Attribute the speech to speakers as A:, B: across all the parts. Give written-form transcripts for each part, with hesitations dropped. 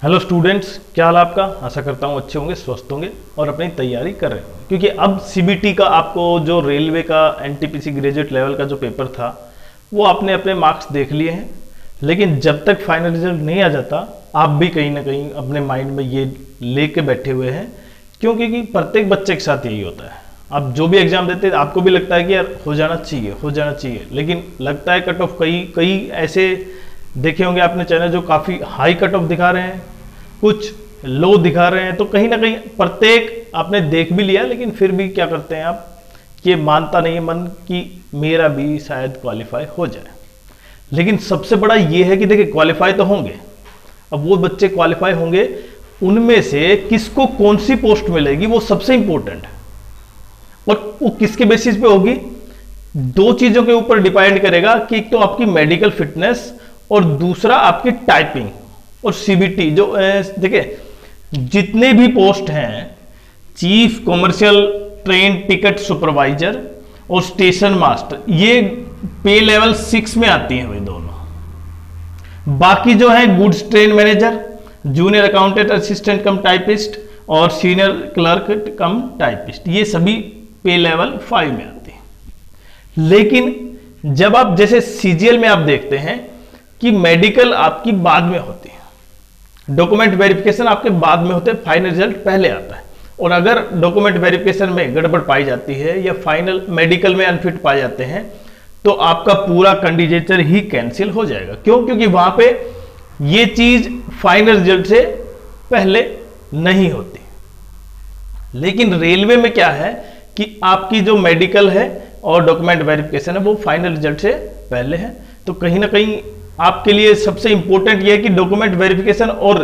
A: Hello students, क्या हाल आपका। आशा करता हूँ अच्छे होंगे, स्वस्थ होंगे और अपनी तैयारी कर रहे होंगे, क्योंकि अब सीबीटी का आपको जो रेलवे का एनटीपीसी ग्रेजुएट लेवल का जो पेपर था वो आपने अपने मार्क्स देख लिए हैं। लेकिन जब तक फाइनल रिजल्ट नहीं आ जाता आप भी कहीं ना कहीं अपने माइंड में ये लेके बैठे हुए हैं, क्योंकि प्रत्येक बच्चे के साथ यही होता है। आप जो भी एग्जाम देते हैं आपको भी लगता है कि यार हो जाना चाहिए, लेकिन लगता है कट ऑफ कई ऐसे देखे होंगे आपने चैनल जो काफ़ी हाई कट ऑफ दिखा रहे हैं, कुछ लो दिखा रहे हैं। तो कहीं ना कहीं प्रत्येक आपने देख भी लिया, लेकिन फिर भी क्या करते हैं आप, ये मानता नहीं है मन कि मेरा भी शायद क्वालिफाई हो जाए। लेकिन सबसे बड़ा ये है कि देखिए क्वालिफाई तो होंगे, अब वो बच्चे क्वालिफाई होंगे, उनमें से किसको कौन सी पोस्ट मिलेगी वो सबसे इंपॉर्टेंट है। और वो किसके बेसिस पे होगी, दो चीजों के ऊपर डिपेंड करेगा कि एक तो आपकी मेडिकल फिटनेस और दूसरा आपकी टाइपिंग और सीबीटी। जो देखिए जितने भी पोस्ट हैं, chief commercial train ticket supervisor और स्टेशन मास्टर, ये पे लेवल 6 में आती हैं भाई दोनों। बाकी जो है goods train manager, junior accountant assistant cum typist और सीनियर क्लर्क कम टाइपिस्ट, ये सभी पे लेवल 5 में आती है। लेकिन जब आप जैसे सीजीएल में आप देखते हैं कि मेडिकल आपकी बाद में होती है, डॉक्यूमेंट वेरिफिकेशन आपके बाद में होते हैं, फाइनल रिजल्ट पहले आता है। और अगर डॉक्यूमेंट वेरिफिकेशन में गड़बड़ पाई जाती है या फाइनल मेडिकल में अनफिट पाए जाते हैं तो आपका पूरा कैंडिडेचर ही कैंसिल हो जाएगा। क्यों? क्योंकि वहां पे ये चीज फाइनल रिजल्ट से पहले नहीं होती। लेकिन रेलवे में क्या है कि आपकी जो मेडिकल है और डॉक्यूमेंट वेरिफिकेशन है वो फाइनल रिजल्ट से पहले है। तो कहीं ना कहीं आपके लिए सबसे इंपॉर्टेंट ये है कि डॉक्यूमेंट वेरिफिकेशन और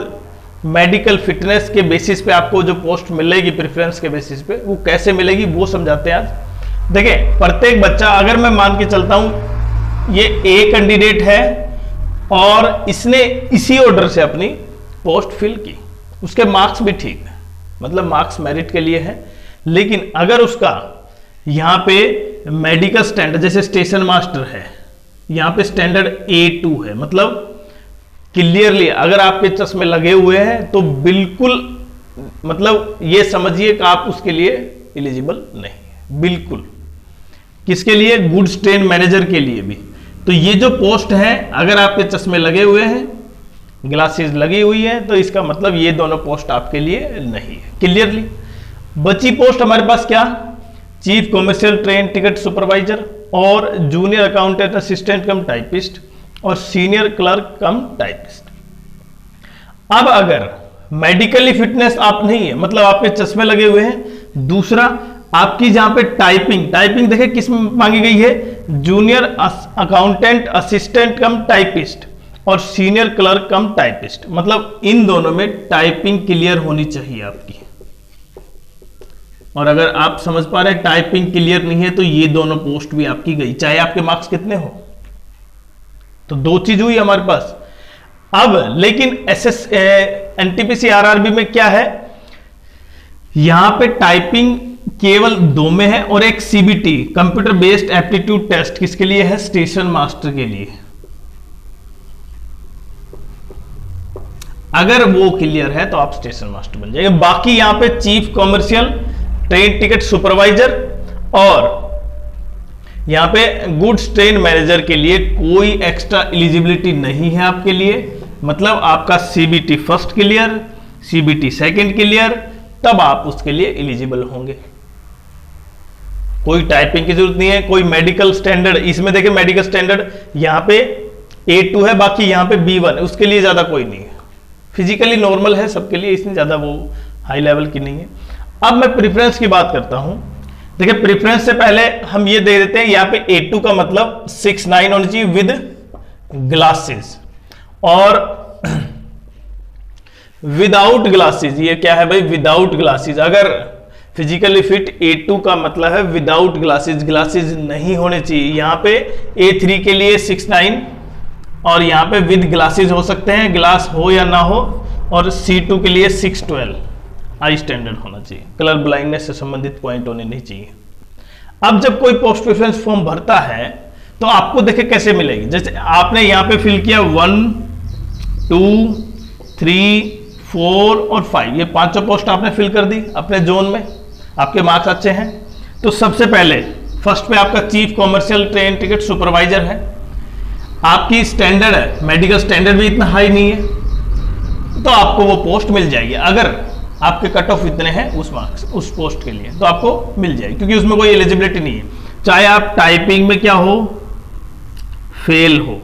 A: मेडिकल फिटनेस के बेसिस पे आपको जो पोस्ट मिलेगी प्रेफरेंस के बेसिस पे, वो कैसे मिलेगी वो समझाते हैं आज। देखिए प्रत्येक बच्चा, अगर मैं मान के चलता हूं ये ए कैंडिडेट है और इसने इसी ऑर्डर से अपनी पोस्ट फिल की, उसके मार्क्स भी ठीक है, मतलब मार्क्स मेरिट के लिए है। लेकिन अगर उसका यहां पे मेडिकल स्टैंडर्ड, जैसे स्टेशन मास्टर है, यहां पे स्टैंडर्ड A2 है, मतलब क्लियरली अगर आपके चश्मे लगे हुए हैं तो बिल्कुल मतलब ये समझिए कि आप उसके लिए एलिजिबल नहीं है, बिल्कुल। किसके लिए? गुड्स ट्रेन मैनेजर के लिए भी। तो ये जो पोस्ट है, अगर आपके चश्मे लगे हुए हैं, ग्लासेस लगी हुई है, तो इसका मतलब ये दोनों पोस्ट आपके लिए नहीं है, क्लियरली। बची पोस्ट हमारे पास क्या? Chief commercial train ticket supervisor और junior accountant assistant cum typist और सीनियर क्लर्क कम टाइपिस्ट। अब अगर मेडिकली फिटनेस आप नहीं है, मतलब आपके चश्मे लगे हुए हैं, दूसरा आपकी जहां पे टाइपिंग देखिए किस में मांगी गई है, junior accountant assistant cum typist और सीनियर क्लर्क कम टाइपिस्ट, मतलब इन दोनों में टाइपिंग क्लियर होनी चाहिए आपकी। और अगर आप समझ पा रहे हैं टाइपिंग क्लियर नहीं है तो ये दोनों पोस्ट भी आपकी गई, चाहे आपके मार्क्स कितने हो। तो दो चीज हुई हमारे पास। अब लेकिन एनटीपीसी आरआरबी में क्या है, यहां पे टाइपिंग केवल 2 में है और एक CBT computer based aptitude test किसके लिए है? स्टेशन मास्टर के लिए। अगर वो क्लियर है तो आप स्टेशन मास्टर बन जाएंगे। बाकी यहां पे chief commercial train ticket supervisor और यहां पे गुड्स ट्रेन मैनेजर के लिए कोई एक्स्ट्रा एलिजिबिलिटी नहीं है आपके लिए। मतलब आपका CBT first clear, CBT second clear, तब आप उसके लिए एलिजिबल होंगे। कोई टाइपिंग की जरूरत नहीं है, कोई मेडिकल स्टैंडर्ड, इसमें देखिए मेडिकल स्टैंडर्ड यहां पे A2 है, बाकी यहां पे B1 है, उसके लिए ज्यादा कोई नहीं है। फिजिकली नॉर्मल है सबके लिए, इसमें ज्यादा वो हाई लेवल की नहीं है। अब मैं प्रेफरेंस की बात करता हूं। देखिए प्रेफरेंस से पहले हम ये दे देते हैं, यहां पे A2 का मतलब 6'9" होनी चाहिए विद ग्लासेस, और विदाउट ग्लासेस, ये क्या है भाई? Without glasses. अगर फिजिकली फिट A2 का मतलब है विदाउट ग्लासेस, ग्लासेस नहीं होने चाहिए। यहां पे A3 के लिए 6'9" और यहां पे विद ग्लासेस हो सकते हैं, ग्लास हो या ना हो। और C2 के लिए 6'12" हाई स्टैंडर्ड होना चाहिए, कलर ब्लाइंडनेस से संबंधित पॉइंट होने नहीं चाहिए। अब जब कोई पोस्ट प्रेफरेंस फॉर्म भरता है तो आपको देखे कैसे मिलेगी। जैसे आपने यहां पे फिल किया 1 2 3 4 और 5 ये पांचों पोस्ट आपने फिल कर दी अपने जोन में, आपके मार्क्स अच्छे हैं। तो सबसे पहले फर्स्ट पे आपका chief commercial train ticket supervisor है। आपकी स्टैंडर्ड है, मेडिकल स्टैंडर्ड भी इतना हाई नहीं है, तो आपको वो पोस्ट मिल जाएगी। अगर आपके कट ऑफ इतने हैं उस मार्क्स उस पोस्ट के लिए तो आपको मिल जाएगी, क्योंकि उसमें कोई एलिजिबिलिटी नहीं है। चाहे आप टाइपिंग में क्या हो, फेल हो,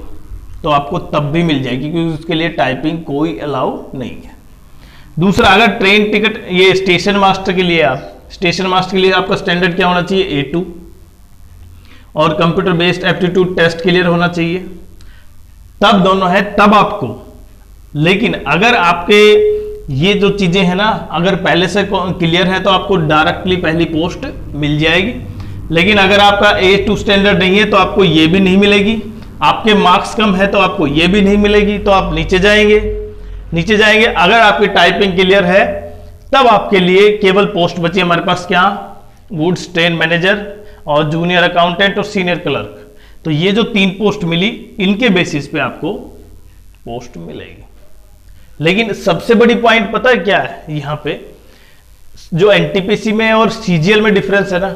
A: तो आपको तब भी मिल जाएगी, क्योंकि उसके लिए टाइपिंग कोई अलाउ नहीं है। दूसरा, अगर ट्रेन टिकट ये स्टेशन मास्टर के लिए, आप स्टेशन मास्टर के लिए आपका स्टैंडर्ड क्या होना चाहिए, A2, और computer based aptitude test clear होना चाहिए, तब दोनों है तब आपको। लेकिन अगर आपके ये जो चीजें हैं ना, अगर पहले से क्लियर है तो आपको डायरेक्टली पहली पोस्ट मिल जाएगी। लेकिन अगर आपका A2 स्टैंडर्ड नहीं है तो आपको ये भी नहीं मिलेगी, आपके मार्क्स कम है तो आपको ये भी नहीं मिलेगी, तो आप नीचे जाएंगे। अगर आपकी टाइपिंग क्लियर है तब आपके लिए केवल पोस्ट बची हमारे पास, क्या, गुड्स ट्रेन मैनेजर और जूनियर अकाउंटेंट और सीनियर क्लर्क। तो ये जो 3 पोस्ट मिली, इनके बेसिस पे आपको पोस्ट मिलेगी। लेकिन सबसे बड़ी पॉइंट पता है क्या है यहाँ पे, जो एनटीपीसी में और सीजीएल में डिफरेंस है ना,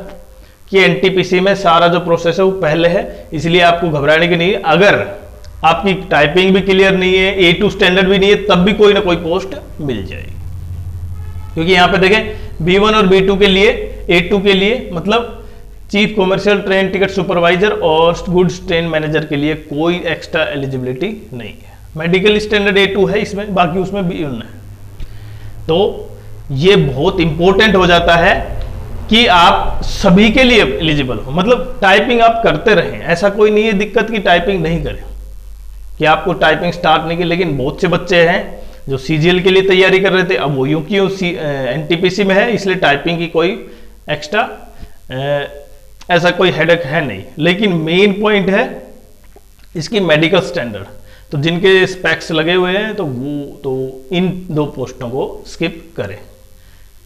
A: कि एनटीपीसी में सारा जो प्रोसेस है वो पहले है, इसलिए आपको घबराने की नहीं है। अगर आपकी टाइपिंग भी क्लियर नहीं है, A2 स्टैंडर्ड भी नहीं है, तब भी कोई ना कोई पोस्ट मिल जाएगी। क्योंकि यहाँ पे देखें B1 और B2 के लिए, A2 के लिए मतलब chief commercial train ticket supervisor और गुड्स ट्रेन मैनेजर के लिए कोई एक्स्ट्रा एलिजिबिलिटी नहीं है। मेडिकल स्टैंडर्ड A2 है इसमें, बाकी उसमें B1 है। तो ये बहुत इंपॉर्टेंट हो जाता है कि आप सभी के लिए एलिजिबल हो, मतलब टाइपिंग आप करते रहें। ऐसा कोई नहीं है दिक्कत की टाइपिंग नहीं करें, कि आपको टाइपिंग स्टार्ट नहीं की। लेकिन बहुत से बच्चे हैं जो सीजीएल के लिए तैयारी कर रहे थे, अब वो यूं की एनटीपीसी में है, इसलिए टाइपिंग की कोई एक्स्ट्रा ऐसा कोई हेडेक है नहीं। लेकिन मेन पॉइंट है इसकी मेडिकल स्टैंडर्ड। तो जिनके स्पेक्स लगे हुए हैं तो वो तो इन 2 पोस्टों को स्किप करें।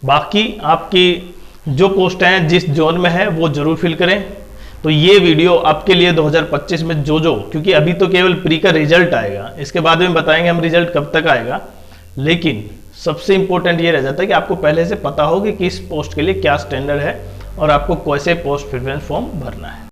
A: बाकी आपकी जो पोस्ट हैं जिस जोन में है वो जरूर फिल करें। तो ये वीडियो आपके लिए 2025 में जो क्योंकि अभी तो केवल प्री का रिजल्ट आएगा, इसके बाद में बताएंगे हम रिजल्ट कब तक आएगा। लेकिन सबसे इंपॉर्टेंट ये रह जाता है कि आपको पहले से पता हो कि किस पोस्ट के लिए क्या स्टैंडर्ड है और आपको कैसे पोस्ट प्रेफरेंस फॉर्म भरना है।